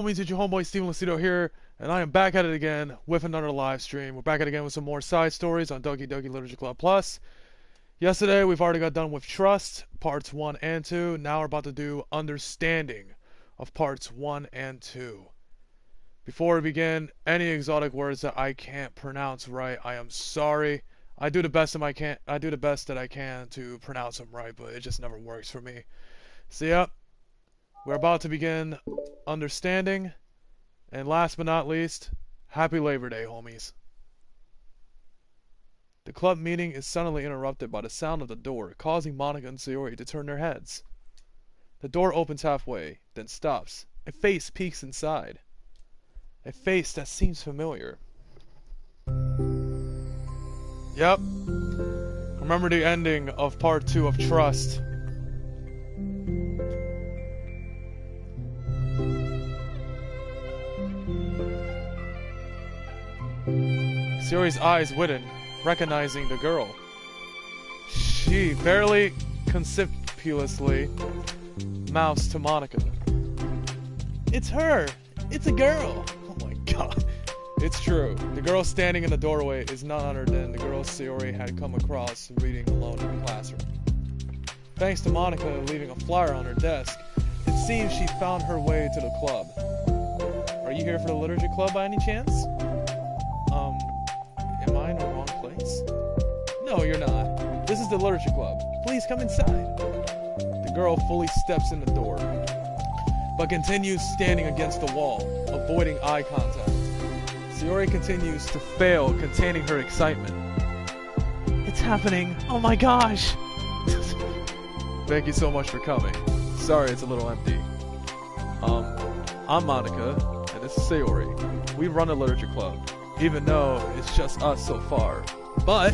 Homies, it's your homeboy Steven Lucido here, and I am back at it again with another live stream. We're back at it again with some more side stories on Doki Doki Literature Club Plus. Yesterday, we've already got done with Trust, parts 1 and 2. Now we're about to do Understanding of parts 1 and 2. Before we begin, any exotic words that I can't pronounce right, I am sorry. I do the best that I can to pronounce them right, but it just never works for me. So yep, we're about to begin Understanding, and last but not least, Happy Labor Day, homies. The club meeting is suddenly interrupted by the sound of the door, causing Monika and Sayori to turn their heads. The door opens halfway, then stops. A face peeks inside. A face that seems familiar. Yep. Remember the ending of part 2 of Trust. Sayori's eyes widen, recognizing the girl. She barely conspicuously mouths to Monika. It's her! It's a girl! Oh my god. It's true. The girl standing in the doorway is none other than the girl Sayori had come across reading alone in the classroom. Thanks to Monika leaving a flyer on her desk, it seems she found her way to the club. Are you here for the literature club by any chance? Am I in the wrong place? No, you're not. This is the literature club. Please come inside. The girl fully steps in the door, but continues standing against the wall, avoiding eye contact. Sayori continues to fail containing her excitement. It's happening. Oh my gosh. Thank you so much for coming. Sorry it's a little empty. I'm Monika, and this is Sayori. We run a literature club, even though it's just us so far. But,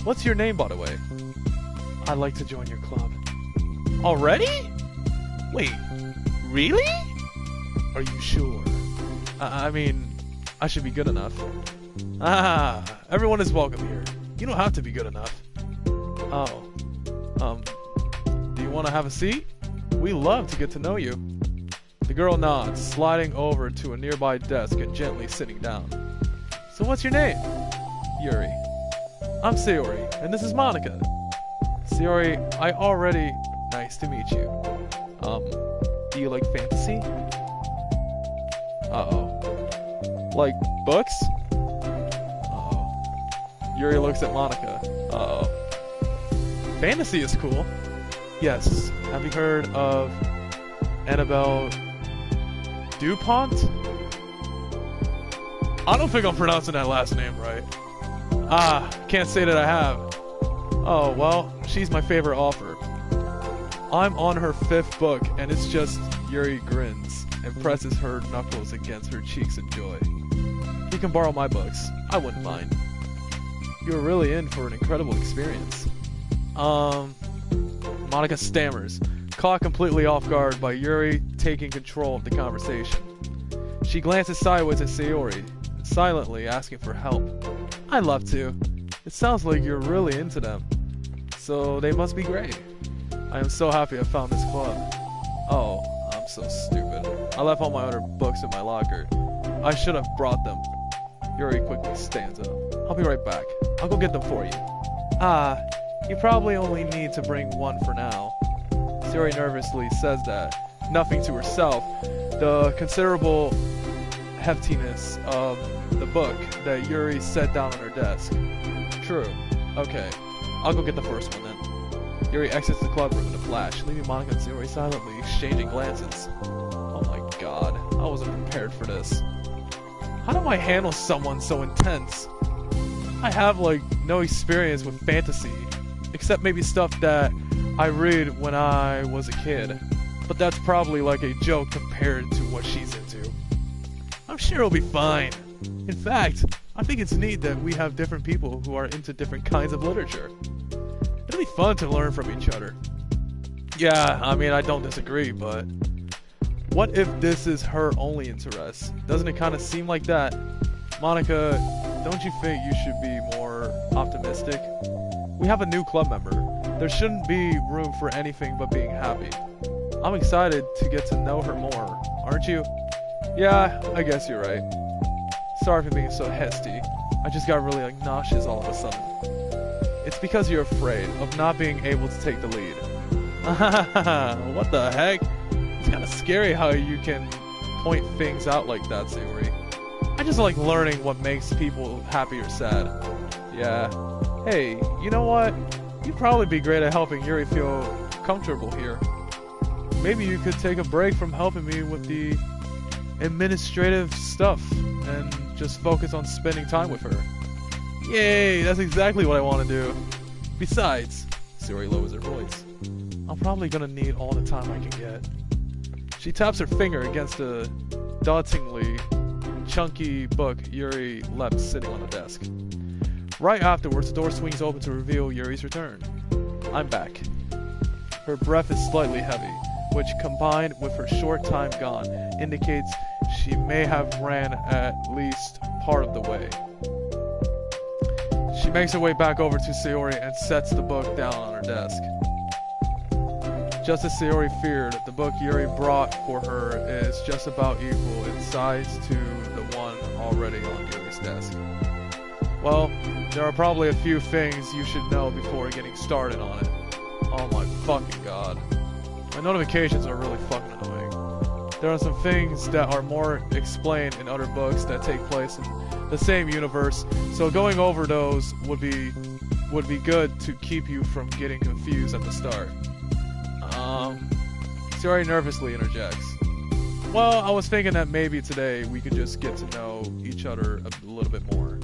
what's your name, by the way? I'd like to join your club. Already? Wait, really? Are you sure? I mean, I should be good enough. Everyone is welcome here. You don't have to be good enough. Oh. Do you want to have a seat? We love to get to know you. The girl nods, sliding over to a nearby desk and gently sitting down. So what's your name? Yuri. I'm Sayori, and this is Monika. Sayori, nice to meet you. Do you like fantasy? Uh-oh. Like books? Uh-oh. Yuri looks at Monika. Uh-oh. Fantasy is cool. Yes. Have you heard of Annabelle DuPont? I don't think I'm pronouncing that last name right. Can't say that I have. Oh, well, she's my favorite author. I'm on her 5th book, and it's just Yuri grins and presses her knuckles against her cheeks in joy. You can borrow my books. I wouldn't mind. You're really in for an incredible experience. Monika stammers, caught completely off guard by Yuri taking control of the conversation. She glances sideways at Sayori, silently asking for help. I'd love to. It sounds like you're really into them. So they must be great. I am so happy I found this club. Oh, I'm so stupid. I left all my other books in my locker. I should have brought them. Yuri quickly stands up. I'll be right back. I'll go get them for you. You probably only need to bring one for now. Sayori nervously says that, nothing to herself, the considerable heftiness of the book that Yuri set down on her desk. True. Okay. I'll go get the first one then. Yuri exits the club room in a flash, leaving Monika and Sayori silently exchanging glances. Oh my god. I wasn't prepared for this. How do I handle someone so intense? I have, no experience with fantasy, except maybe stuff that I read when I was a kid. But that's probably like a joke compared to what she's into. I'm sure it'll be fine. In fact, I think it's neat that we have different people who are into different kinds of literature. It'll be fun to learn from each other. Yeah, I mean, I don't disagree, but what if this is her only interest? Doesn't it kind of seem like that? Monika, don't you think you should be more optimistic? We have a new club member. There shouldn't be room for anything but being happy. I'm excited to get to know her more, aren't you? Yeah, I guess you're right. Sorry for being so hasty. I just got really nauseous all of a sudden. It's because you're afraid of not being able to take the lead. What the heck? It's kind of scary how you can point things out like that, Sayori. I just like learning what makes people happy or sad. Yeah. Hey, you know what? You'd probably be great at helping Yuri feel comfortable here. Maybe you could take a break from helping me with the administrative stuff and just focus on spending time with her. Yay, that's exactly what I want to do. Besides, Sayori lowers her voice, I'm probably gonna need all the time I can get. She taps her finger against a dauntingly chunky book Yuri left sitting on the desk. Right afterwards, the door swings open to reveal Yuri's return. I'm back. Her breath is slightly heavy, which combined with her short time gone indicates she may have ran at least part of the way. She makes her way back over to Sayori and sets the book down on her desk. Just as Sayori feared, the book Yuri brought for her is just about equal in size to the one already on Yuri's desk. Well, there are probably a few things you should know before getting started on it. Oh my fucking god. My notifications are really fucking annoying. There are some things that are more explained in other books that take place in the same universe, so going over those would be good to keep you from getting confused at the start. Sayori nervously interjects. Well, I was thinking that maybe today we could just get to know each other a little bit more.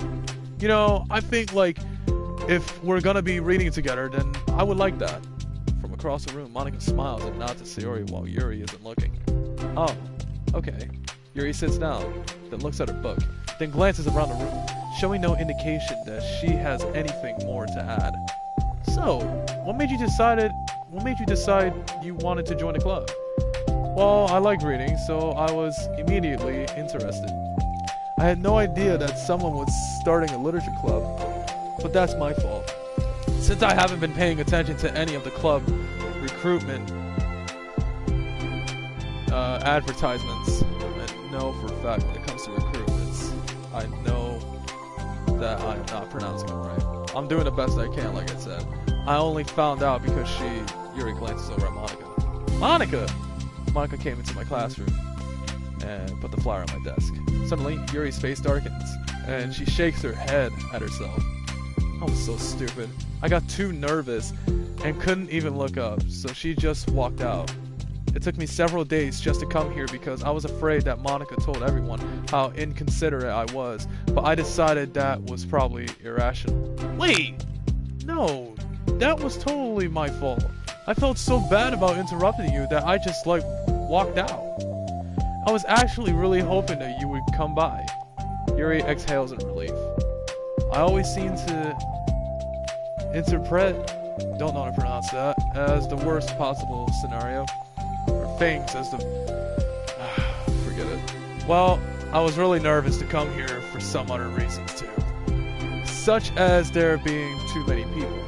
You know, I think like if we're gonna be reading together, then I would like that. From across the room, Monika smiles and nods to Sayori while Yuri isn't looking. Oh, okay. Yuri sits down, then looks at her book, then glances around the room, showing no indication that she has anything more to add. So, what made you decide you wanted to join the club? Well, I like reading, so I was immediately interested. I had no idea that someone was starting a literature club, but that's my fault. Since I haven't been paying attention to any of the club recruitment advertisements, and know for a fact when it comes to recruitments, I know that I'm not pronouncing it right. I'm doing the best I can, like I said. I only found out because Yuri glances over at Monika. Monika! Monika came into my classroom and put the flyer on my desk. Suddenly, Yuri's face darkens, and she shakes her head at herself. I was so stupid. I got too nervous and couldn't even look up, so she just walked out. It took me several days just to come here because I was afraid that Monika told everyone how inconsiderate I was, but I decided that was probably irrational. Wait! No, that was totally my fault. I felt so bad about interrupting you that I just walked out. I was actually really hoping that you would come by. Yuri exhales in relief. I always seem to interpret, don't know how to pronounce that, as the worst possible scenario. Or things as the... forget it. Well, I was really nervous to come here for some other reasons too. Such as there being too many people.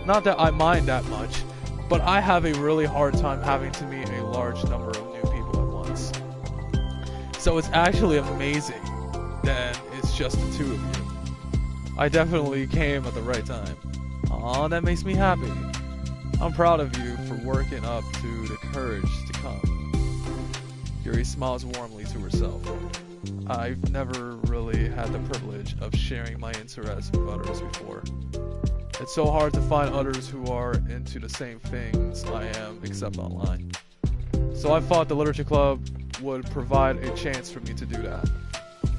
Not that I mind that much, but I have a really hard time having to meet a large number of new people at once. So it's actually amazing that it's just the two of you. I definitely came at the right time. Aw, that makes me happy. I'm proud of you for working up to the courage to come. Yuri smiles warmly to herself. I've never really had the privilege of sharing my interests with others before. It's so hard to find others who are into the same things I am, except online. So I thought the literature club would provide a chance for me to do that.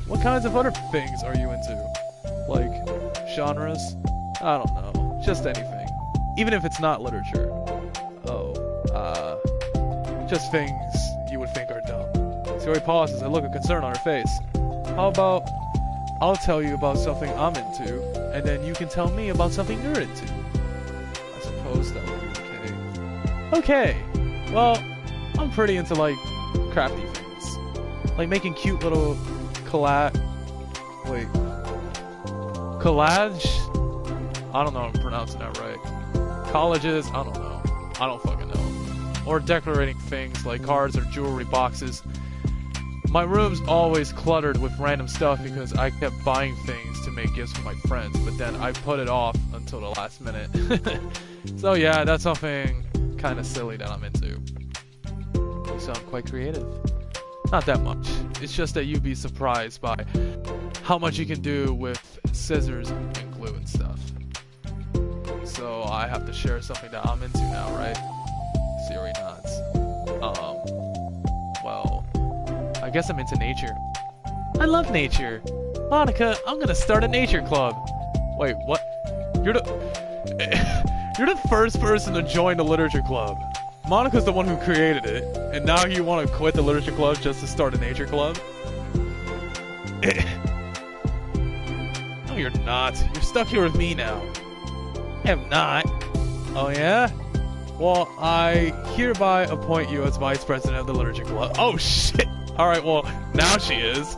What kinds of other things are you into? Like, genres? I don't know. Just anything. Even if it's not literature. Just things you would think are dumb. Sayori pauses and look of concern on her face. How about I'll tell you about something I'm into, and then you can tell me about something you're into. I suppose that would be okay. Okay. Well, I'm pretty into, crafty things. Like making cute little collage... I don't know if I'm pronouncing that right. Collages? I don't know. I don't fucking know. Or decorating things like cards or jewelry boxes. My room's always cluttered with random stuff because I kept buying things to make gifts for my friends, but then I put it off until the last minute. So yeah, that's something kind of silly that I'm into. You sound quite creative. Not that much. It's just that you'd be surprised by how much you can do with scissors and glue and stuff. So I have to share something that I'm into now, right? Sayori nods. Well, I guess I'm into nature. I love nature. Monika, I'm gonna start a nature club. Wait, what? You're the first person to join the literature club. Monika's the one who created it, and now you want to quit the literature club just to start a nature club? No, you're not. You're stuck here with me now. I am not. Oh, yeah? Well, I hereby appoint you as vice president of the literature club. Oh, shit! Alright, well, now she is.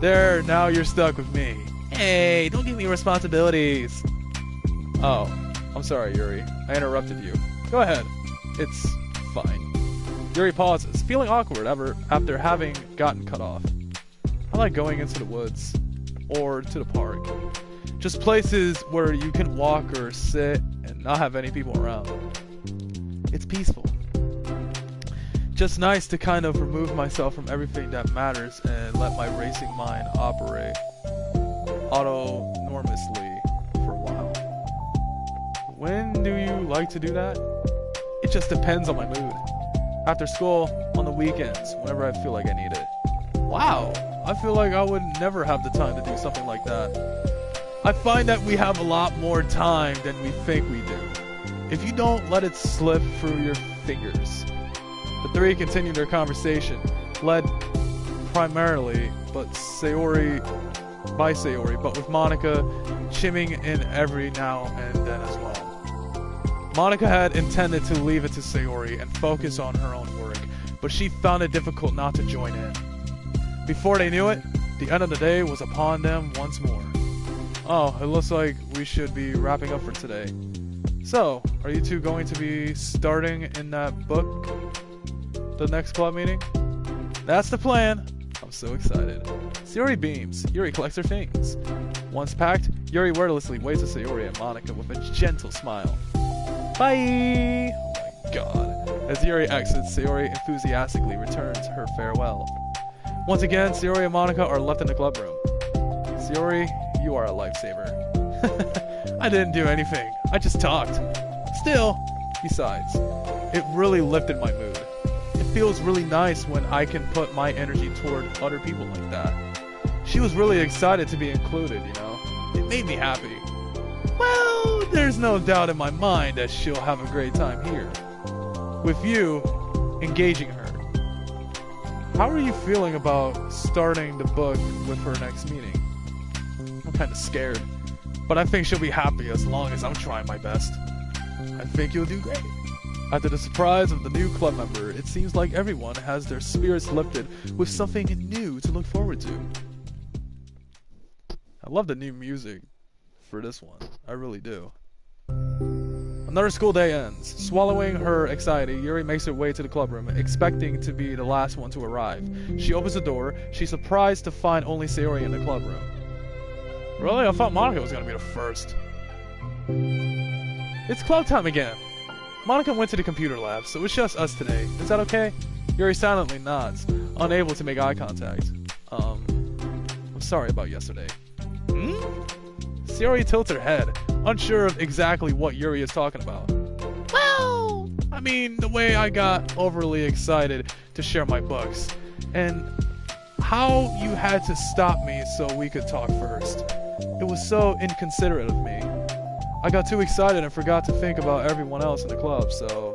There, now you're stuck with me. Hey, don't give me responsibilities. Oh, I'm sorry, Yuri. I interrupted you. Go ahead. It's fine. Yuri pauses, feeling awkward after having gotten cut off. I like going into the woods. Or to the park. Just places where you can walk or sit and not have any people around. It's peaceful. Just nice to kind of remove myself from everything that matters and let my racing mind operate autonomously for a while. When do you like to do that? It just depends on my mood. After school, on the weekends, whenever I feel like I need it. Wow, I feel like I would never have the time to do something like that. I find that we have a lot more time than we think we do. If you don't let it slip through your fingers. The three continued their conversation, led primarily by Sayori, but with Monika chiming in every now and then as well. Monika had intended to leave it to Sayori and focus on her own work, but she found it difficult not to join in. Before they knew it, the end of the day was upon them once more. Oh, it looks like we should be wrapping up for today. So, are you two going to be starting in that book? The next club meeting? That's the plan! I'm so excited. Sayori beams. Yuri collects her things. Once packed, Yuri wordlessly waves to Sayori and Monika with a gentle smile. Bye! Oh my god. As Yuri exits, Sayori enthusiastically returns her farewell. Once again, Sayori and Monika are left in the club room. Sayori, you are a lifesaver. I didn't do anything. I just talked. Still, besides, it really lifted my mood. It feels really nice when I can put my energy toward other people like that. She was really excited to be included, you know? It made me happy. Well, there's no doubt in my mind that she'll have a great time here. With you, engaging her. How are you feeling about starting the book with her next meeting? I'm kinda scared, but I think she'll be happy as long as I'm trying my best. I think you'll do great. After the surprise of the new club member, it seems like everyone has their spirits lifted with something new to look forward to. I love the new music for this one. I really do. Another school day ends. Swallowing her anxiety, Yuri makes her way to the club room, expecting to be the last one to arrive. She opens the door. She's surprised to find only Sayori in the club room. Really? I thought Monika was going to be the first. It's club time again. Monika went to the computer lab, so it's just us today. Is that okay? Yuri silently nods, unable to make eye contact. I'm sorry about yesterday. Sayori tilts her head, unsure of exactly what Yuri is talking about. Well, I mean, the way I got overly excited to share my books, and how you had to stop me so we could talk first. It was so inconsiderate of me. I got too excited and forgot to think about everyone else in the club, so...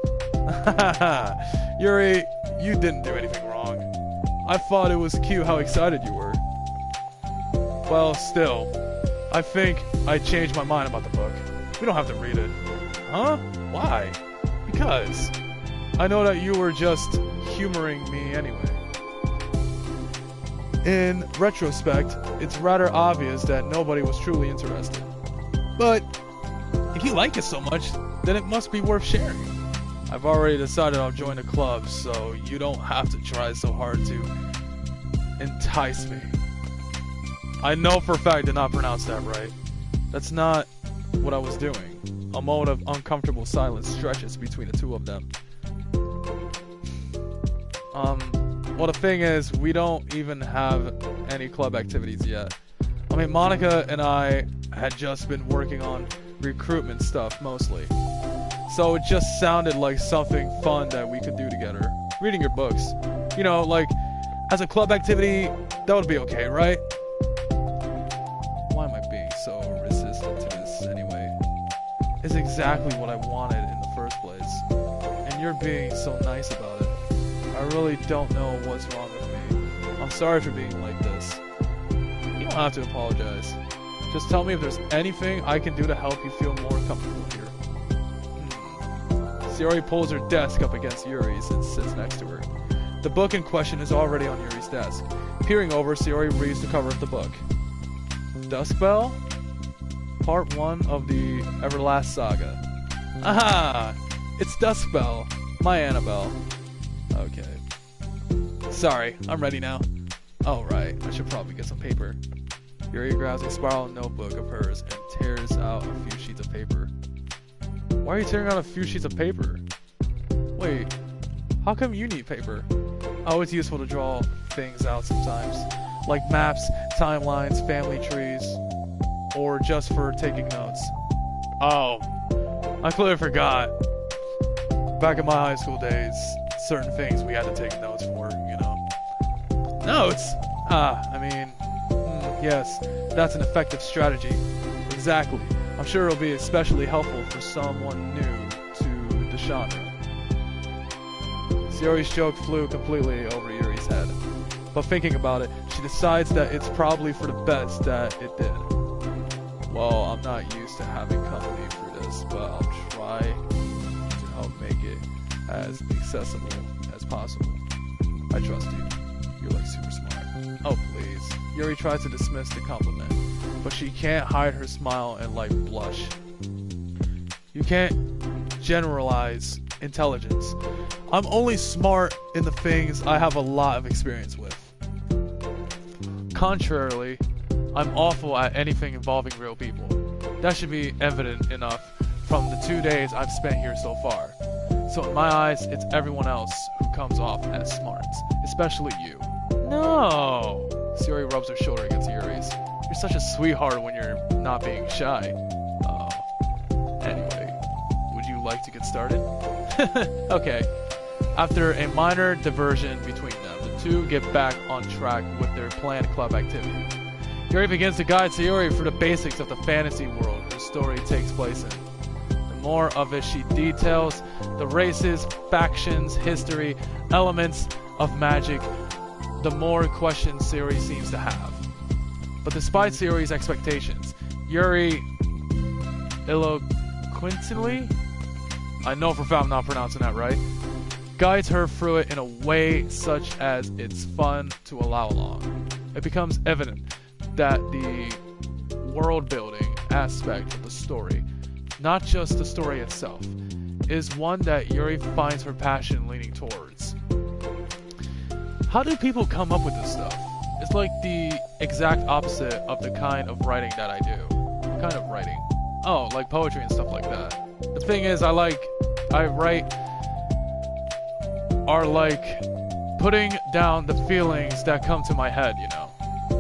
Yuri, you didn't do anything wrong. I thought it was cute how excited you were. Well, still, I think I changed my mind about the book. We don't have to read it. Huh? Why? Because I know that you were just humoring me anyway. In retrospect, it's rather obvious that nobody was truly interested. But if you like it so much, then it must be worth sharing. I've already decided I'll join the club, so you don't have to try so hard to entice me. I know for a fact I did not pronounce that right. That's not what I was doing. A moment of uncomfortable silence stretches between the two of them. Well, the thing is, we don't even have any club activities yet. I mean, Monica and I had just been working on recruitment stuff, mostly. So it just sounded like something fun that we could do together. Reading your books. You know, like, as a club activity, that would be okay, right? Why am I being so resistant to this anyway? It's exactly what I wanted in the first place. And you're being so nice about it. I really don't know what's wrong with me. I'm sorry for being like this. You don't have to apologize. Just tell me if there's anything I can do to help you feel more comfortable here. Sayori pulls her desk up against Yuri's and sits next to her. The book in question is already on Yuri's desk. Peering over, Sayori reads the cover of the book. Duskbell? Part 1 of the Everlast Saga. Aha! It's Duskbell. My Annabelle. Okay. Sorry, I'm ready now. Oh, right. I should probably get some paper. Yuri grabs a spiral notebook of hers and tears out a few sheets of paper. Why are you tearing out a few sheets of paper? Wait, how come you need paper? Oh, it's useful to draw things out sometimes. Like maps, timelines, family trees, or just for taking notes. Oh, I completely forgot. Back in my high school days, certain things we had to take notes for, you know. Notes? Yes, that's an effective strategy. Exactly. I'm sure it'll be especially helpful for someone new to the genre. Sayori's joke flew completely over Yuri's head. But thinking about it, she decides that it's probably for the best that it did. Well, I'm not used to having company for this, but I'll try to help make it as accessible as possible. I trust you. You're like super smart. Oh, please. Yuri tries to dismiss the compliment, but she can't hide her smile and light blush. You can't generalize intelligence. I'm only smart in the things I have a lot of experience with. Contrarily, I'm awful at anything involving real people. That should be evident enough from the 2 days I've spent here so far. So in my eyes, it's everyone else who comes off as smart, especially you. No! Sayori rubs her shoulder against Yuri's. You're such a sweetheart when you're not being shy. Anyway, would you like to get started? Okay. After a minor diversion between them, the two get back on track with their planned club activity. Yuri begins to guide Sayori through the basics of the fantasy world the story takes place in. The more of it she details, the races, factions, history, elements of magic, the more questions Sayori seems to have. But despite Sayori's expectations, Yuri eloquently, I know for a fact I'm not pronouncing that right, guides her through it in a way such as it's fun to allow along. It becomes evident that the world-building aspect of the story, not just the story itself, is one that Yuri finds her passion leaning towards. How do people come up with this stuff? It's like the exact opposite of the kind of writing that I do. What kind of writing? Oh, like poetry and stuff like that. The thing is, I write are like putting down the feelings that come to my head, you know.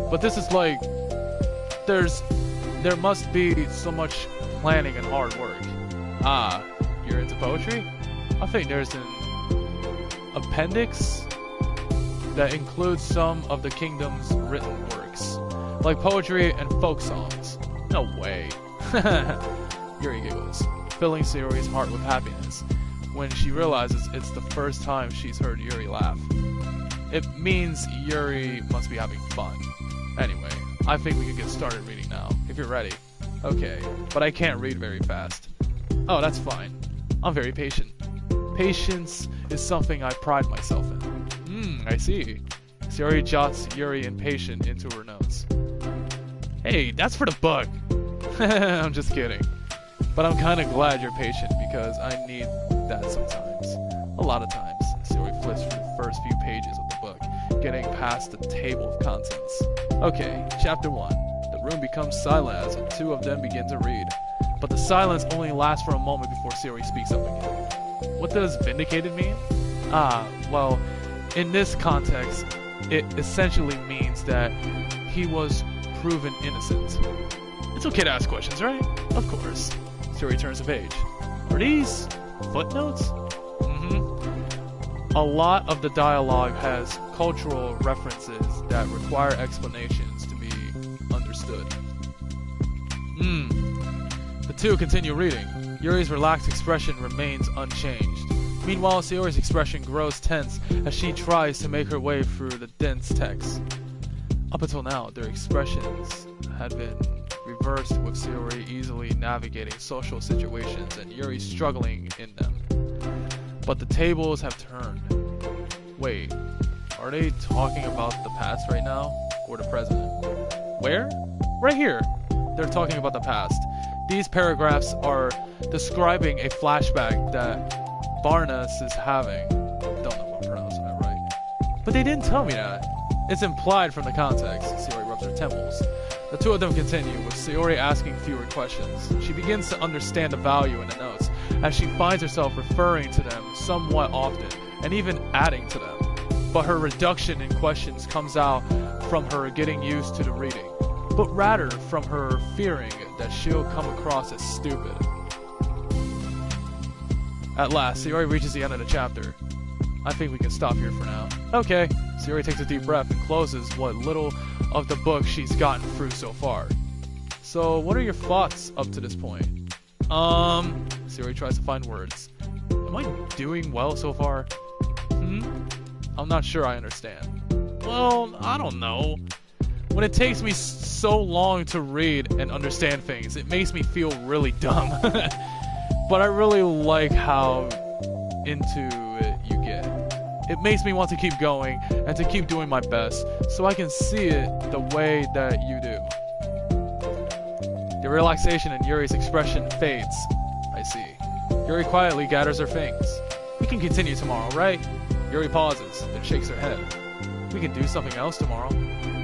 But this is like, there must be so much planning and hard work. Ah, you're into poetry? I think there's an appendix that includes some of the kingdom's written works, like poetry and folk songs. No way. Yuri giggles, filling Sayori's heart with happiness when she realizes it's the first time she's heard Yuri laugh. It means Yuri must be having fun. Anyway, I think we can get started reading now, if you're ready. Okay, but I can't read very fast. Oh, that's fine. I'm very patient. Patience is something I pride myself in. I see. Sayori jots Yuri impatient into her notes. Hey, that's for the book. I'm just kidding. But I'm kind of glad you're patient because I need that sometimes. A lot of times. Sayori flips through the first few pages of the book, getting past the table of contents. Okay, chapter 1. The room becomes silent as the two of them begin to read. But the silence only lasts for a moment before Sayori speaks up again. What does vindicated mean? Well, in this context, it essentially means that he was proven innocent. It's okay to ask questions, right? Of course. Sayori turns the page. Are these footnotes? A lot of the dialogue has cultural references that require explanations to be understood. The two continue reading. Yuri's relaxed expression remains unchanged. Meanwhile, Sayori's expression grows tense as she tries to make her way through the dense text. Up until now, their expressions had been reversed, with Sayori easily navigating social situations and Yuri struggling in them. But the tables have turned. Wait, are they talking about the past right now? Or the present? Where? Right here. They're talking about the past. These paragraphs are describing a flashback that Barnes is having. Don't know if I'm pronouncing that right. But they didn't tell me that. It's implied from the context. Sayori rubs her temples. The two of them continue, with Sayori asking fewer questions. She begins to understand the value in the notes, as she finds herself referring to them somewhat often, and even adding to them. But her reduction in questions comes out from her getting used to the reading, but rather from her fearing that she'll come across as stupid. At last, Sayori reaches the end of the chapter. I think we can stop here for now. Okay. Sayori takes a deep breath and closes what little of the book she's gotten through so far. So, what are your thoughts up to this point? Sayori tries to find words. Am I doing well so far? I'm not sure I understand. Well, I don't know. When it takes me so long to read and understand things, it makes me feel really dumb. But I really like how into it you get. It makes me want to keep going and to keep doing my best so I can see it the way that you do. The relaxation in Yuri's expression fades. I see. Yuri quietly gathers her things. We can continue tomorrow, right? Yuri pauses, then shakes her head. We can do something else tomorrow.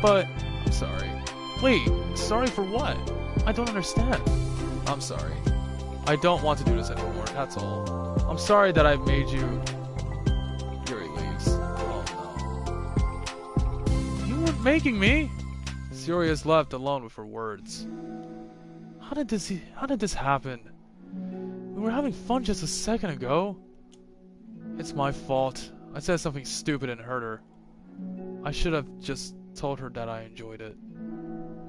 But, I'm sorry. Wait, sorry for what? I don't understand. I'm sorry. I don't want to do this anymore, that's all. I'm sorry that I made you... Yuri leaves. Oh no. You weren't making me! Sayori is left alone with her words. How did this happen? We were having fun just a second ago. It's my fault. I said something stupid and hurt her. I should have just told her that I enjoyed it.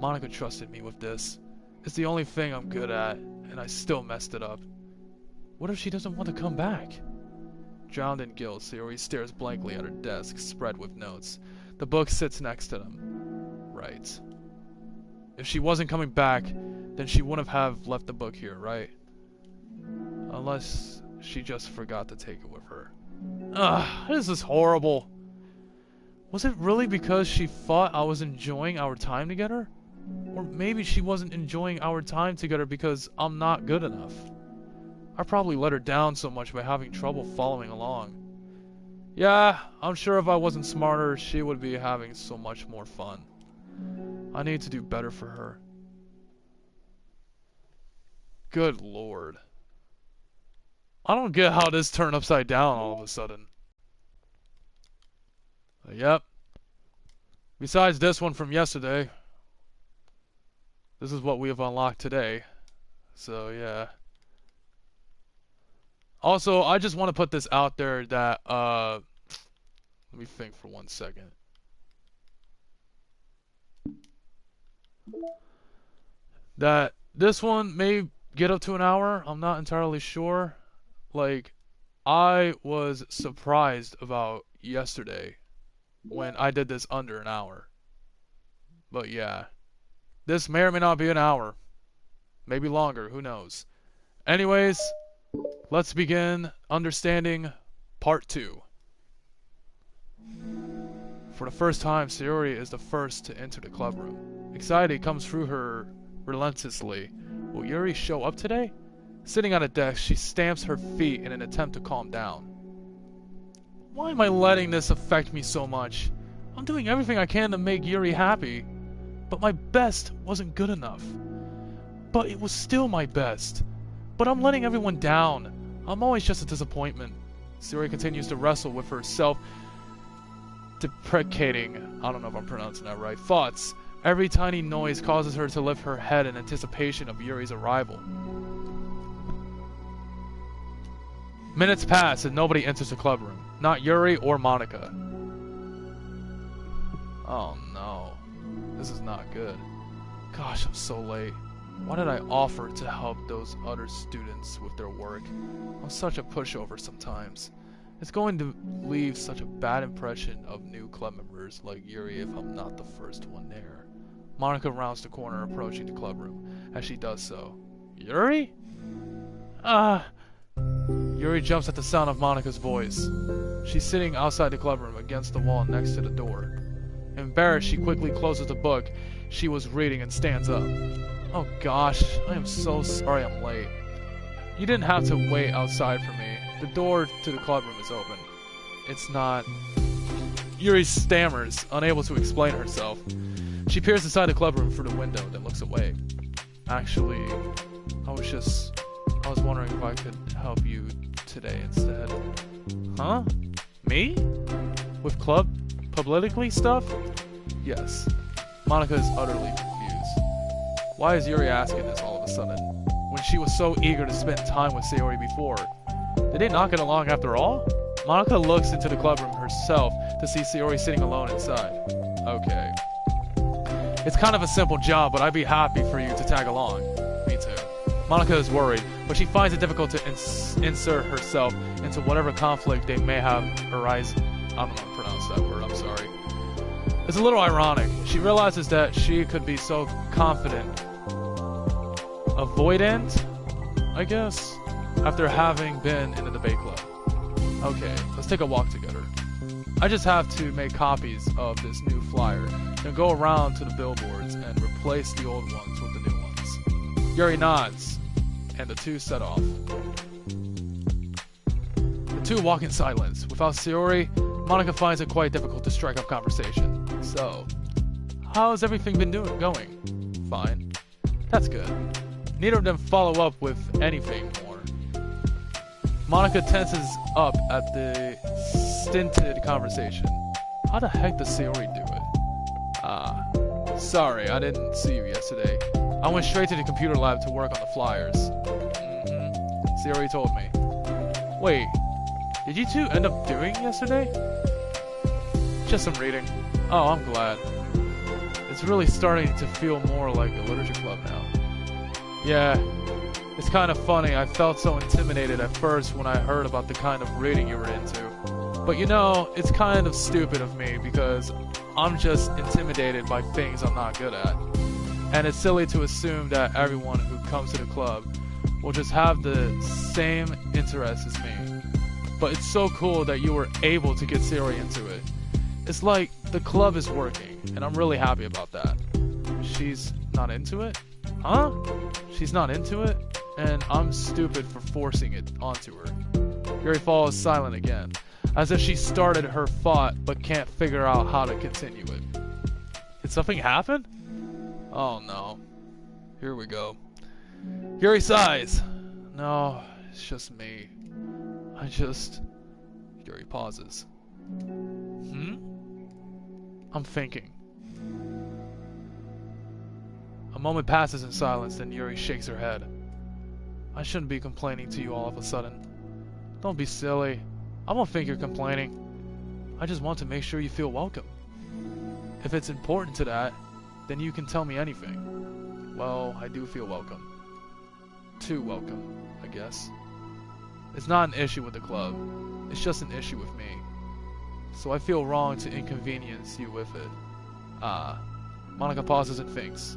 Monika trusted me with this. It's the only thing I'm good at, and I still messed it up. What if she doesn't want to come back? Drowned in guilt, Sayori stares blankly at her desk, spread with notes. The book sits next to them. Right. If she wasn't coming back, then she wouldn't have left the book here, right? Unless she just forgot to take it with her. Ugh, this is horrible. Was it really because she thought I was enjoying our time together? Or maybe she wasn't enjoying our time together because I'm not good enough. I probably let her down so much by having trouble following along. Yeah, I'm sure if I wasn't smarter, she would be having so much more fun. I need to do better for her. Good lord. I don't get how this turned upside down all of a sudden. Yep. Besides this one from yesterday, this is what we have unlocked today. So, yeah. Also, I just want to put this out there that, let me think for 1 second. That this one may get up to an hour. I'm not entirely sure. Like, I was surprised about yesterday when I did this under an hour. But yeah, this may or may not be an hour. Maybe longer, who knows. Anyways, let's begin understanding part 2. For the first time, Sayori is the first to enter the club room. Anxiety comes through her relentlessly. Will Yuri show up today? Sitting at a desk, she stamps her feet in an attempt to calm down. Why am I letting this affect me so much? I'm doing everything I can to make Yuri happy. But my best wasn't good enough. But it was still my best. But I'm letting everyone down. I'm always just a disappointment. Sayori continues to wrestle with her self-deprecating, I don't know if I'm pronouncing that right, thoughts. Every tiny noise causes her to lift her head in anticipation of Yuri's arrival. Minutes pass and nobody enters the club room. Not Yuri or Monika. Oh no. This is not good. Gosh, I'm so late. Why did I offer to help those other students with their work? I'm such a pushover sometimes. It's going to leave such a bad impression of new club members like Yuri if I'm not the first one there. Monika rounds the corner approaching the club room. As she does so, Yuri? Yuri jumps at the sound of Monika's voice. She's sitting outside the club room against the wall next to the door. Embarrassed, she quickly closes the book she was reading and stands up. Oh gosh, I am so sorry I'm late. You didn't have to wait outside for me. The door to the club room is open. It's not... Yuri stammers, unable to explain herself. She peers inside the club room through the window, then looks away. Actually, I was wondering if I could help you today instead. Huh? Me? With publicly stuff? Yes. Monika is utterly confused. Why is Yuri asking this all of a sudden? When she was so eager to spend time with Sayori before. Did they not get along after all? Monika looks into the club room herself to see Sayori sitting alone inside. Okay. It's kind of a simple job, but I'd be happy for you to tag along. Me too. Monika is worried, but she finds it difficult to insert herself into whatever conflict they may have arisen. I don't know how to pronounce that word, I'm sorry. It's a little ironic. She realizes that she could be so confident, avoidant, I guess, after having been in the debate club. Okay, let's take a walk together. I just have to make copies of this new flyer, then go around to the billboards and replace the old ones with the new ones. Yuri nods, and the two set off. The two walk in silence. Without Sayori, Monika finds it quite difficult to strike up conversation. So, how's everything been going? Fine. That's good. Neither of them follow up with anything more. Monika tenses up at the stinted conversation. How the heck does Sayori do it? Sorry, I didn't see you yesterday. I went straight to the computer lab to work on the flyers. Sayori told me. Wait, did you two end up doing yesterday? Just some reading. Oh, I'm glad. It's really starting to feel more like a literature club now. Yeah, it's kind of funny. I felt so intimidated at first when I heard about the kind of reading you were into. But you know, it's kind of stupid of me because I'm just intimidated by things I'm not good at. And it's silly to assume that everyone who comes to the club will just have the same interests as me. But it's so cool that you were able to get Sayori into it. It's like the club is working, and I'm really happy about that. She's not into it? Huh? She's not into it? And I'm stupid for forcing it onto her. Yuri falls silent again, as if she started her thought but can't figure out how to continue it. Did something happen? Oh no. Here we go. Yuri sighs. No, it's just me. Yuri pauses. I'm thinking. A moment passes in silence, then Yuri shakes her head. I shouldn't be complaining to you all of a sudden. Don't be silly. I won't think you're complaining. I just want to make sure you feel welcome. If it's important to that, then you can tell me anything. Well, I do feel welcome. Too welcome, I guess. It's not an issue with the club. It's just an issue with me. So I feel wrong to inconvenience you with it. Monika pauses and thinks.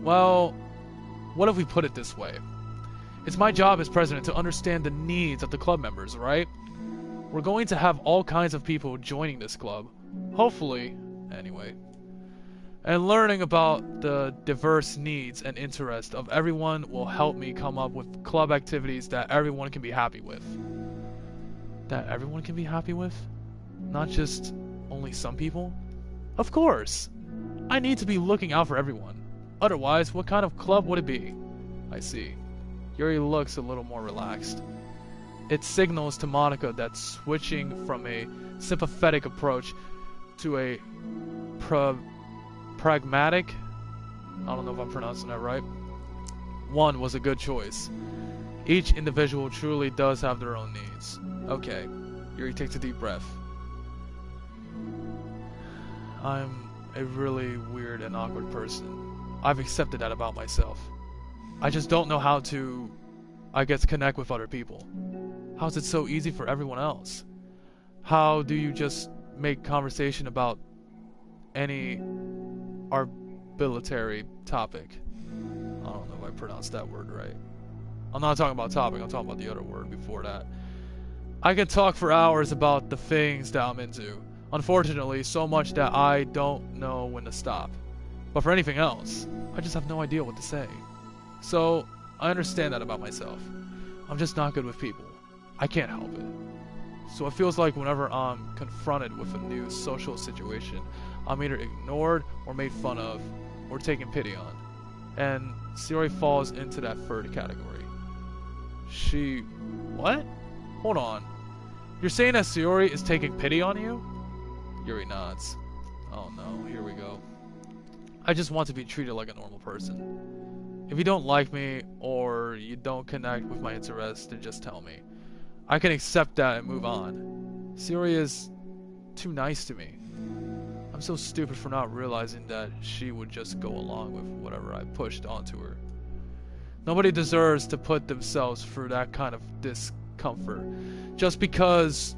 Well, what if we put it this way? It's my job as president to understand the needs of the club members, right? We're going to have all kinds of people joining this club. Hopefully, anyway. And learning about the diverse needs and interests of everyone will help me come up with club activities that everyone can be happy with. That everyone can be happy with? Not just only some people? Of course! I need to be looking out for everyone. Otherwise, what kind of club would it be? I see. Yuri looks a little more relaxed. It signals to Monika that switching from a sympathetic approach to a pragmatic, I don't know if I'm pronouncing that right, one was a good choice. Each individual truly does have their own needs. Okay, Yuri takes a deep breath. I'm a really weird and awkward person. I've accepted that about myself. I just don't know how to, I guess, connect with other people. How is it so easy for everyone else? How do you just make conversation about any arbitrary topic? I don't know if I pronounced that word right. I'm not talking about topic, I'm talking about the other word before that. I can talk for hours about the things that I'm into. Unfortunately, so much that I don't know when to stop. But for anything else, I just have no idea what to say. So, I understand that about myself. I'm just not good with people. I can't help it. So it feels like whenever I'm confronted with a new social situation, I'm either ignored or made fun of or taken pity on. And Sayori falls into that third category. She... what? Hold on. You're saying that Sayori is taking pity on you? Yuri nods. Oh no, here we go. I just want to be treated like a normal person. If you don't like me or you don't connect with my interests, then just tell me. I can accept that and move on. Sayori is too nice to me. I'm so stupid for not realizing that she would just go along with whatever I pushed onto her. Nobody deserves to put themselves through that kind of discomfort just because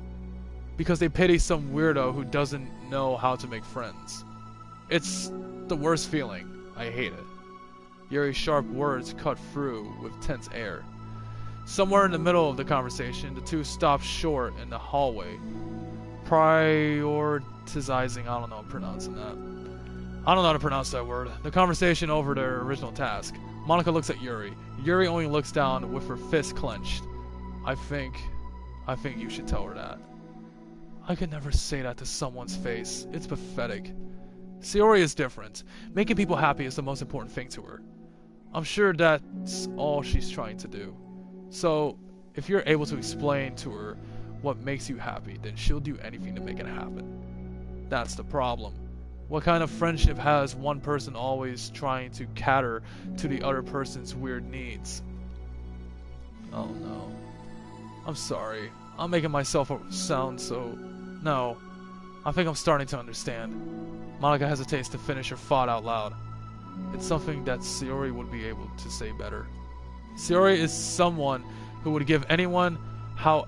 they pity some weirdo who doesn't know how to make friends. It's the worst feeling. I hate it. Yuri's sharp words cut through with tense air. Somewhere in the middle of the conversation, the two stopped short in the hallway. Prioritizing, I don't know how to pronounce that. I don't know how to pronounce that word. The conversation over their original task. Monika looks at Yuri. Yuri only looks down with her fist clenched. I think you should tell her that. I could never say that to someone's face. It's pathetic. Sayori is different. Making people happy is the most important thing to her. I'm sure that's all she's trying to do. So, if you're able to explain to her what makes you happy, then she'll do anything to make it happen. That's the problem. What kind of friendship has one person always trying to cater to the other person's weird needs? Oh no. I'm sorry. I'm making myself sound so... No. I think I'm starting to understand. Monika hesitates to finish her thought out loud. It's something that Sayori would be able to say better. Sayori is someone who would give anyone however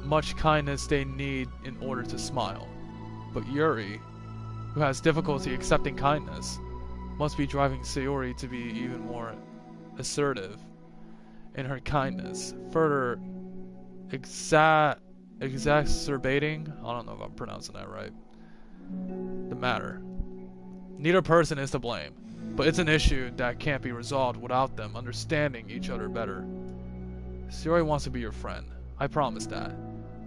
much kindness they need in order to smile. But Yuri, who has difficulty accepting kindness, must be driving Sayori to be even more assertive in her kindness, further exacerbating, I don't know if I'm pronouncing that right, the matter. Neither person is to blame, but it's an issue that can't be resolved without them understanding each other better. Sayori wants to be your friend. I promise that.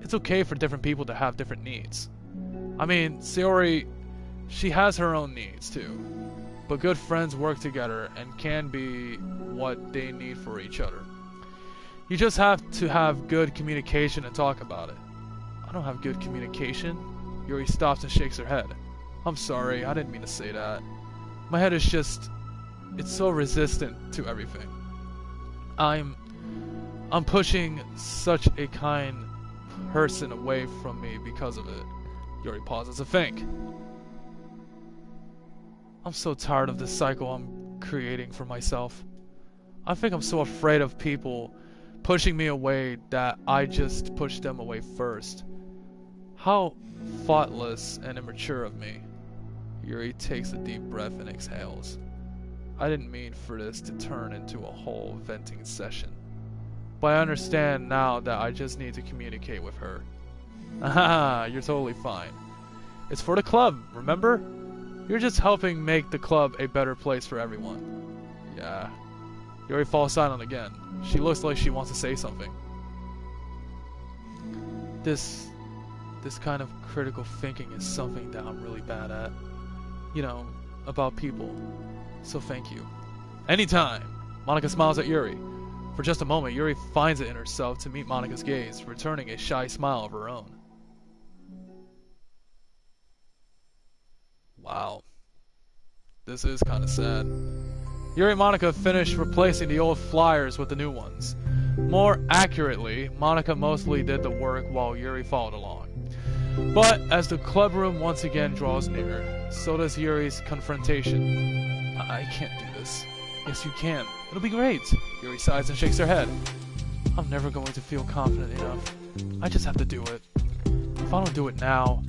It's okay for different people to have different needs. I mean, Sayori, she has her own needs too. But good friends work together and can be what they need for each other. You just have to have good communication and talk about it. I don't have good communication. Yuri stops and shakes her head. I'm sorry, I didn't mean to say that. My head is just... it's so resistant to everything. I'm pushing such a kind person away from me because of it. Yuri pauses to think. I'm so tired of this cycle I'm creating for myself. I think I'm so afraid of people pushing me away that I just push them away first. How thoughtless and immature of me. Yuri takes a deep breath and exhales. I didn't mean for this to turn into a whole venting session. But I understand now that I just need to communicate with her. Aha, you're totally fine. It's for the club, remember? You're just helping make the club a better place for everyone. Yeah. Yuri falls silent again. She looks like she wants to say something. This kind of critical thinking is something that I'm really bad at. You know, about people. So thank you. Anytime! Monika smiles at Yuri. For just a moment, Yuri finds it in herself to meet Monika's gaze, returning a shy smile of her own. Wow. This is kind of sad. Yuri and Monika finished replacing the old flyers with the new ones. More accurately, Monika mostly did the work while Yuri followed along. But as the club room once again draws near, so does Yuri's confrontation. I can't do this. Yes, you can. It'll be great. Yuri sighs and shakes her head. I'm never going to feel confident enough. I just have to do it. If I don't do it now,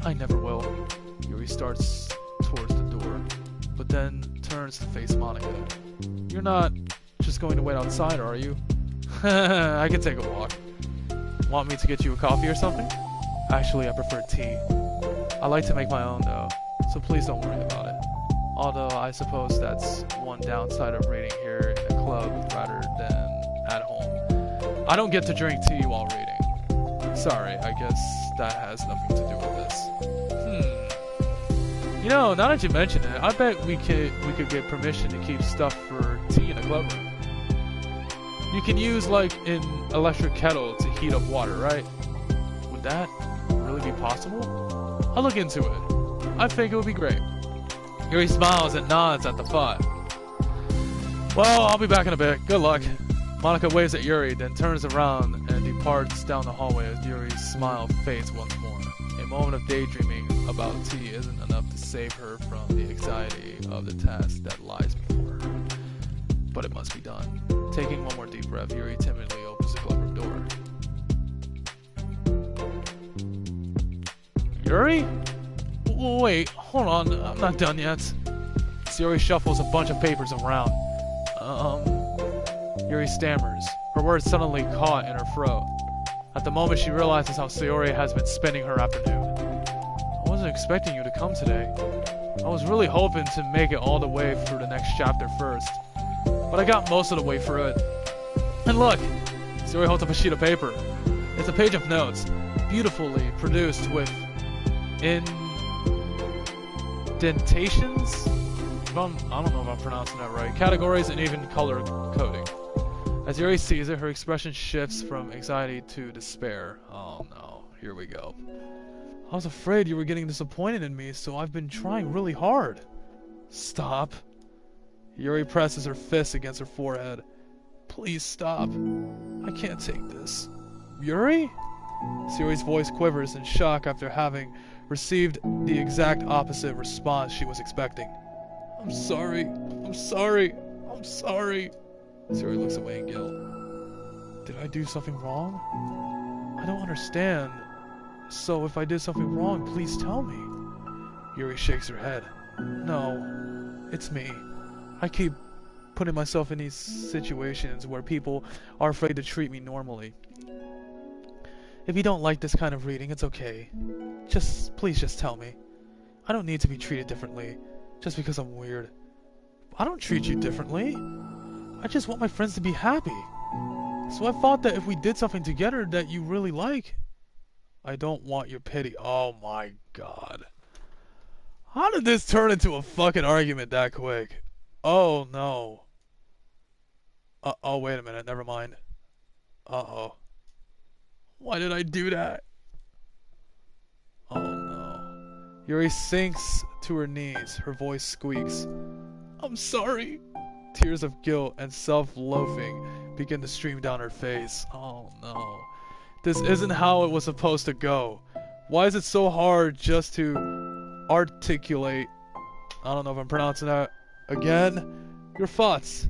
I never will. Yuri starts towards the door, but then turns to face Monika. You're not just going to wait outside, are you? I can take a walk. Want me to get you a coffee or something? Actually, I prefer tea. I like to make my own though, so please don't worry about it. Although I suppose that's one downside of reading here in a club rather than at home. I don't get to drink tea while reading. Sorry, I guess that has nothing to do with this. You know, now that you mention it, I bet we could get permission to keep stuff for tea in a club room. You can use like an electric kettle to heat up water, right? Would that really be possible? I'll look into it. I think it would be great. Yuri smiles and nods at the thought. Well, I'll be back in a bit. Good luck. Monika waves at Yuri, then turns around and departs down the hallway as Yuri's smile fades once more. A moment of daydreaming about tea isn't enough to save her from the anxiety of the task that lies before her. But it must be done. Taking one more deep breath, Yuri timidly opens the club room door. Yuri? Wait, hold on, I'm not done yet. Yuri shuffles a bunch of papers around. Yuri stammers, her words suddenly caught in her throat. At the moment she realizes how Sayori has been spending her afternoon. I wasn't expecting you to come today. I was really hoping to make it all the way through the next chapter first. But I got most of the way through it. And look! Sayori holds up a sheet of paper. It's a page of notes, beautifully produced with indentations? I don't know if I'm pronouncing that right. Categories and even color coding. As Yuri sees it, her expression shifts from anxiety to despair. Oh no, here we go. I was afraid you were getting disappointed in me, so I've been trying really hard. Stop. Yuri presses her fist against her forehead. Please stop. I can't take this. Yuri? Yuri's voice quivers in shock after having received the exact opposite response she was expecting. I'm sorry. I'm sorry. I'm sorry. Yuri looks away in guilt. Did I do something wrong? I don't understand. So if I did something wrong, please tell me. Yuri shakes her head. No, it's me. I keep putting myself in these situations where people are afraid to treat me normally. If you don't like this kind of reading, it's okay. Please just tell me. I don't need to be treated differently, just because I'm weird. I don't treat you differently. I just want my friends to be happy. So I thought that if we did something together that you really like... I don't want your pity. Oh my god. How did this turn into a fucking argument that quick? Oh no. Oh wait a minute, never mind. Uh-oh. Why did I do that? Oh no. Yuri sinks to her knees. Her voice squeaks. I'm sorry. Tears of guilt and self-loathing begin to stream down her face. Oh no. This isn't how it was supposed to go. Why is it so hard just to articulate? I don't know if I'm pronouncing that again. Your thoughts.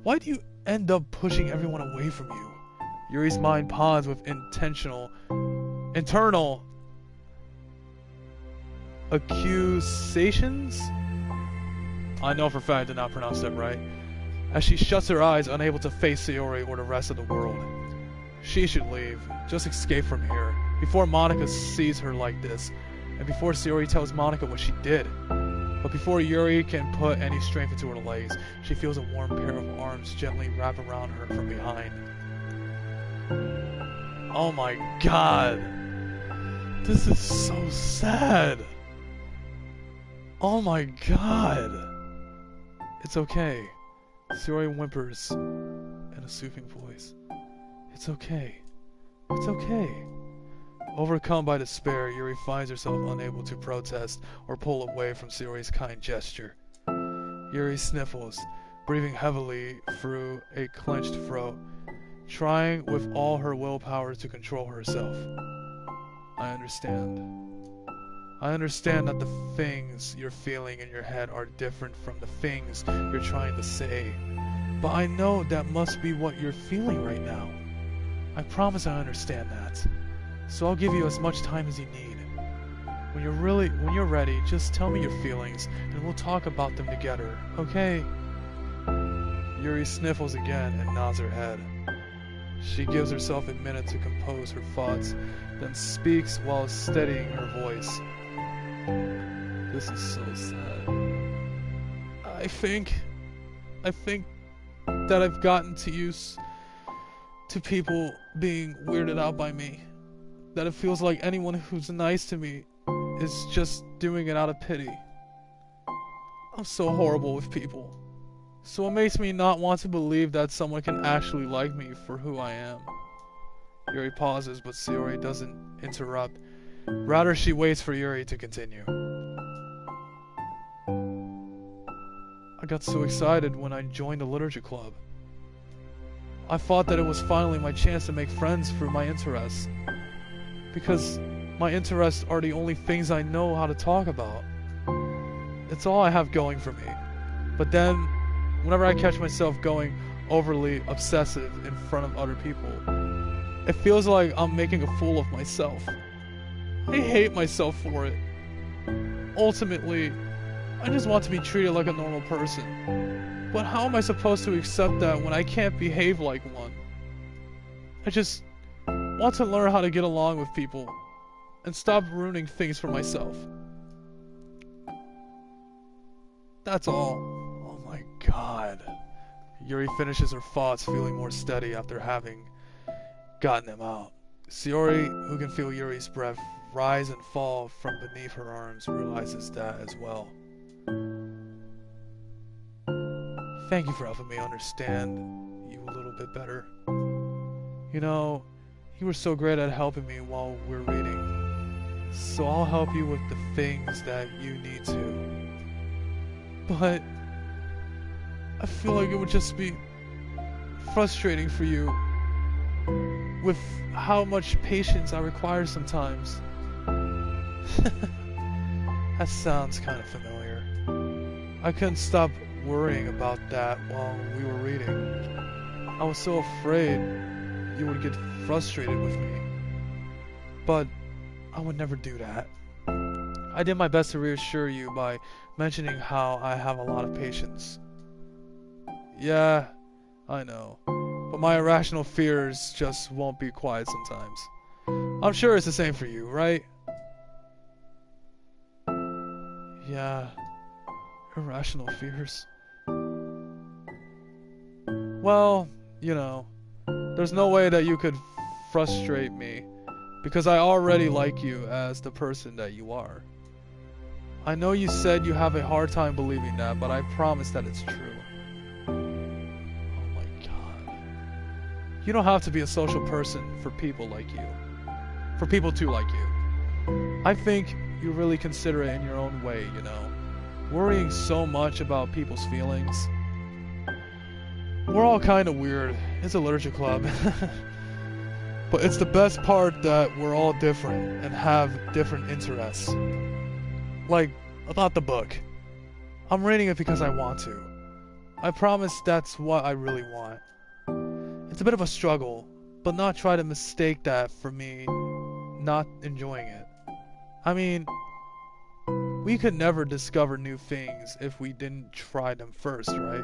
Why do you end up pushing everyone away from you? Yuri's mind pawns with internal accusations? I know for a fact I did not pronounce that right. As she shuts her eyes, unable to face Sayori or the rest of the world. She should leave. Just escape from here. Before Monika sees her like this. and before Sayori tells Monika what she did. But before Yuri can put any strength into her legs, she feels a warm pair of arms gently wrap around her from behind. Oh my god. This is so sad. Oh my god. It's okay. Sayori whimpers in a soothing voice. It's okay. It's okay. Overcome by despair, Yuri finds herself unable to protest or pull away from Sayori's kind gesture. Yuri sniffles, breathing heavily through a clenched throat, trying with all her willpower to control herself. I understand. I understand that the things you're feeling in your head are different from the things you're trying to say, but I know that must be what you're feeling right now. I promise I understand that. So I'll give you as much time as you need. When you're ready, just tell me your feelings, and we'll talk about them together, okay? Yuri sniffles again and nods her head. She gives herself a minute to compose her thoughts, then speaks while steadying her voice. This is so sad. I think that I've gotten to use to people being weirded out by me. That it feels like anyone who's nice to me is just doing it out of pity. I'm so horrible with people. So it makes me not want to believe that someone can actually like me for who I am. Yuri pauses, but Sayori doesn't interrupt. Rather, she waits for Yuri to continue. I got so excited when I joined the literature club. I thought that it was finally my chance to make friends through my interests. Because my interests are the only things I know how to talk about. It's all I have going for me. But then, whenever I catch myself going overly obsessive in front of other people, it feels like I'm making a fool of myself. I hate myself for it. Ultimately, I just want to be treated like a normal person. But how am I supposed to accept that when I can't behave like one? I just want to learn how to get along with people and stop ruining things for myself. That's all. Oh my god. Yuri finishes her thoughts, feeling more steady after having gotten them out. Sayori, who can feel Yuri's breath rise and fall from beneath her arms, realizes that as well. Thank you for helping me understand you a little bit better. You know, you were so great at helping me while we're reading. So I'll help you with the things that you need to. But I feel like it would just be frustrating for you with how much patience I require sometimes. That sounds kind of familiar. I couldn't stop worrying about that while we were reading. I was so afraid you would get frustrated with me. But I would never do that. I did my best to reassure you by mentioning how I have a lot of patience. Yeah, I know. But my irrational fears just won't be quiet sometimes. I'm sure it's the same for you, right? Yeah, irrational fears. Well, you know, there's no way that you could frustrate me, because I already like you as the person that you are. I know you said you have a hard time believing that, but I promise that it's true. Oh my god. You don't have to be a social person for people like you. For people to like you. I think you really consider it in your own way, you know. Worrying so much about people's feelings. We're all kind of weird. It's a literature club. But it's the best part that we're all different and have different interests. Like, about the book. I'm reading it because I want to. I promise that's what I really want. It's a bit of a struggle, but not try to mistake that for me not enjoying it. I mean, we could never discover new things if we didn't try them first, right?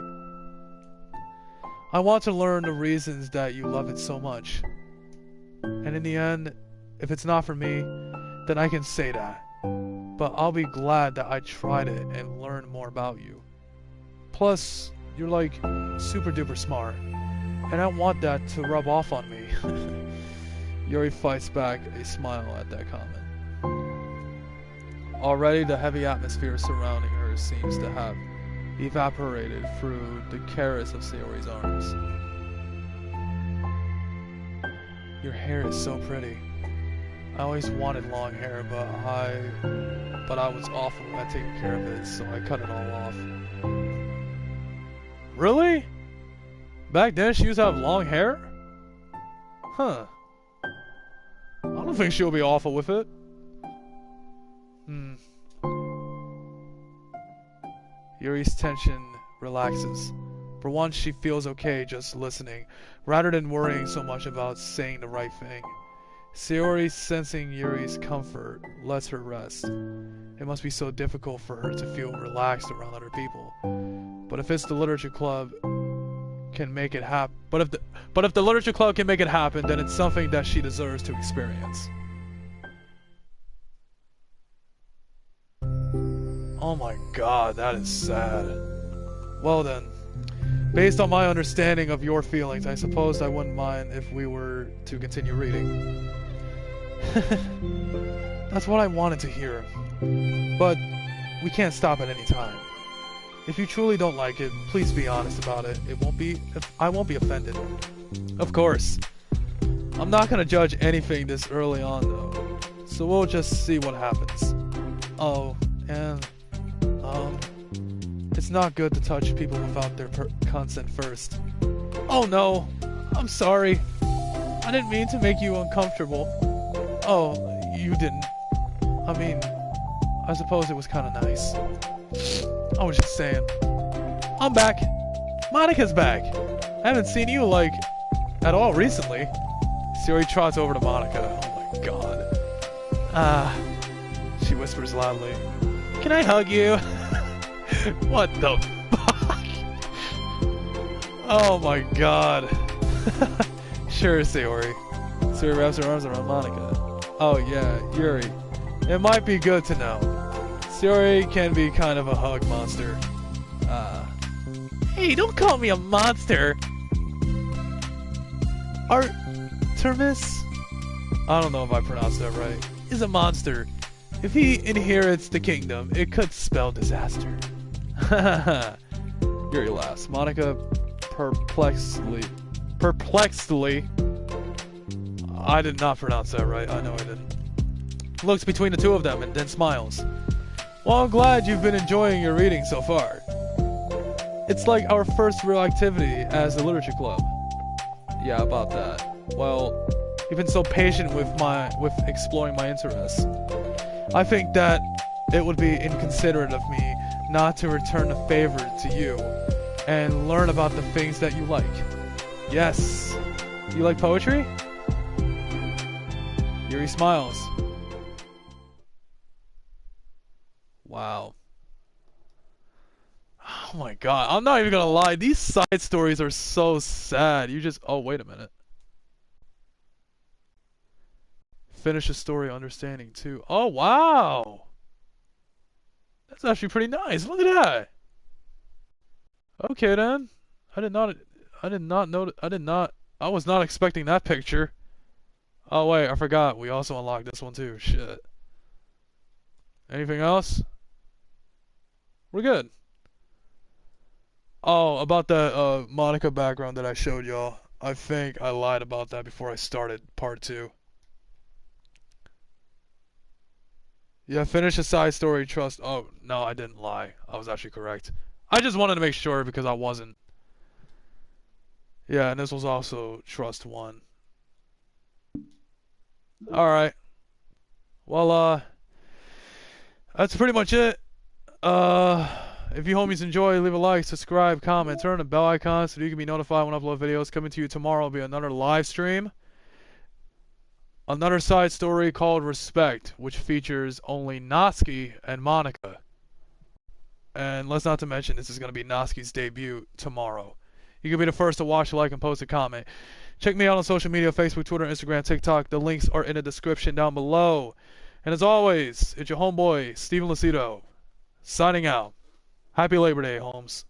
I want to learn the reasons that you love it so much. And in the end, if it's not for me, then I can say that. but I'll be glad that I tried it and learned more about you. Plus, you're like super duper smart, and I want that to rub off on me. Yuri fights back a smile at that comment. Already, the heavy atmosphere surrounding her seems to have evaporated through the caress of Sayori's arms. Your hair is so pretty. I always wanted long hair, but I was awful at taking care of it, so I cut it all off. Really? Back then she used to have long hair? Huh. I don't think she'll be awful with it. Yuri's tension relaxes. For once, she feels okay just listening, rather than worrying so much about saying the right thing. Sayori, sensing Yuri's comfort, lets her rest. It must be so difficult for her to feel relaxed around other people. But if it's the literature club can make it happen, but if the literature club can make it happen, then it's something that she deserves to experience. Oh my god, that is sad. Well then, based on my understanding of your feelings, I suppose I wouldn't mind if we were to continue reading. That's what I wanted to hear. But we can't stop at any time. If you truly don't like it, please be honest about it. I won't be offended. Of course. I'm not gonna judge anything this early on though. So we'll just see what happens. Oh, and it's not good to touch people without their consent first. Oh no, I'm sorry. I didn't mean to make you uncomfortable. Oh, you didn't. I mean, I suppose it was kind of nice. I was just saying. I'm back. Monika's back. I haven't seen you, like, at all recently. Sayori trots over to Monika. Oh my god. She whispers loudly. Can I hug you? What the fuck? Oh my god. Sure, Sayori. Sayori wraps her arms around Monika. Oh yeah, Yuri. It might be good to know. Sayori can be kind of a hug monster. Hey, don't call me a monster! Artemis? I don't know if I pronounced that right. Is a monster. If he inherits the kingdom, it could spell disaster. Yuri laughs. Monika perplexedly. I did not pronounce that right. I know I didn't. Looks between the two of them and then smiles. Well, I'm glad you've been enjoying your reading so far. It's like our first real activity as a literature club. Yeah, about that. Well, you've been so patient with exploring my interests. I think that it would be inconsiderate of me not to return a favor to you and learn about the things that you like. Yes. You like poetry? Yuri smiles. Wow. Oh my god. I'm not even gonna lie. These side stories are so sad. Oh, wait a minute. Finish a story understanding too. Oh, wow. That's actually pretty nice. Look at that. Okay then. I was not expecting that picture. Oh wait, I forgot. We also unlocked this one too. Shit. Anything else? We're good. Oh, about the Monika background that I showed y'all. I think I lied about that before I started part 2. Yeah, finish a side story, trust. Oh, no, I didn't lie. I was actually correct. I just wanted to make sure because I wasn't. Yeah, and this was also trust 1. Alright. Well, that's pretty much it. If you homies enjoy, leave a like, subscribe, comment, turn on the bell icon so you can be notified when I upload videos. Coming to you tomorrow will be another live stream. Another side story called Respect, which features only Natsuki and Monika. And let's not to mention, this is going to be Natsuki's debut tomorrow. You can be the first to watch, like, and post a comment. Check me out on social media, Facebook, Twitter, Instagram, TikTok. The links are in the description down below. And as always, it's your homeboy, Steven Lucido, signing out. Happy Labor Day, Holmes.